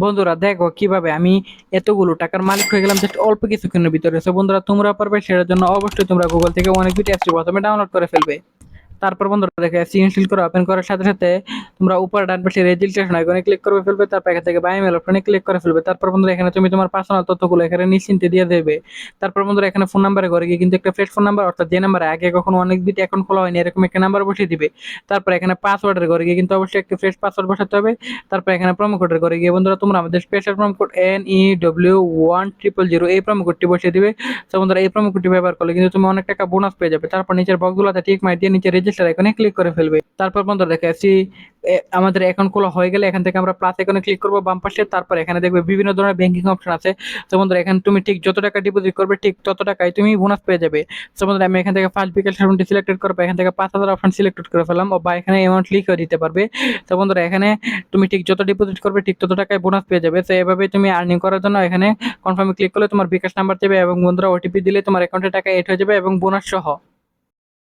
বন্ধুরা দেখো কিভাবে আমি এতগুলো টাকার মালিক হয়ে গেলাম জাস্ট অল্প কিছুক্ষণের ভিতরে। সো বন্ধুরা তোমরা পারবে, সেটার জন্য অবশ্যই তোমরা গুগল থেকে অনেক বিটি অ্যাপসটি প্রথমে ডাউনলোড করে ফেলবে। তারপর বন্ধুরা দেখো অ্যাপসটি ইনস্টল করে ওপেন করার সাথে সাথে তোমরা উপর ডান পাশে রেজিস্ট্রেশন আইকনে ক্লিক করে ফেলবে। তারপর এখান থেকে বাই মেল অপশনে ক্লিক করে ফেলবে। তারপর বন্ধুরা এখানে তুমি তোমার পার্সোনাল তথ্যগুলো এখানে নিশ্চিন্তে দিয়ে দেবে। তারপর বন্ধুরা এখানে ফোন নাম্বারে ঘরে গিয়ে কিন্তু একটা ফ্রেশ ফোন নাম্বার, অর্থাৎ যে নাম্বারে আগে কখনো অনেক বিটি অ্যাকাউন্ট খোলা হয়নি এরকম একটা নাম্বার বসিয়ে দিবে। তারপর এখানে পাসওয়ার্ডের ঘরে গিয়ে কিন্তু অবশ্যই একটা ফ্রেশ পাসওয়ার্ড বসাতে হবে। তারপর এখানে প্রোমো কোডের ঘরে গিয়ে বন্ধুরা তোমরা আমাদের স্পেশাল প্রোমো কোড NEW1000 এই প্রোমো কোডটি বসিয়ে দিবে। তো বন্ধুরা এই প্রোমো কোডটি ব্যবহার করলে কিন্তু তুমি অনেক টাকা বোনাস পেয়ে যাবে। তারপর নিচের বক্সগুলোতে টিক মার দিয়ে নিচে রেজিস্টার আইকনে ক্লিক করে ফেলবে। তারপর বন্ধুরা দেখো অ্যাপসটি আমাদের অ্যাকাউন্ট খোলা হয়ে গেলে এখান থেকে আমরা প্লাস আইকনে ক্লিক করবো বাম পাশে। তারপর এখানে দেখবে বিভিন্ন ধরনের ব্যাংকিং অপশন আছে। তো বন্ধুরা এখানে তুমি ঠিক যত টাকা ডিপোজিট করবে ঠিক তত টাকায় তুমি বোনাস পেয়ে যাবে। তো বন্ধুরা আমি এখান থেকে ফার্স্ট বিকাশ সেভেন্টি সিলেক্টেড করবো, এখান থেকে 5,000 অপশন সিলেক্টেড করে ফেললাম, বা এখানে অ্যামাউন্ট লিখে দিতে পারবে। তো বন্ধুরা এখানে তুমি ঠিক যত ডিপোজিট করবে ঠিক তত টাকায় বোনাস পেয়ে যাবে। তো এভাবে তুমি আর্নিং করার জন্য এখানে কনফার্মে ক্লিক করলে তোমার বিকাশ নাম্বার দেবে এবং বন্ধুরা ওটিপি দিলে তোমার অ্যাকাউন্টে টাকা এড হয়ে যাবে এবং বোনাস সহ।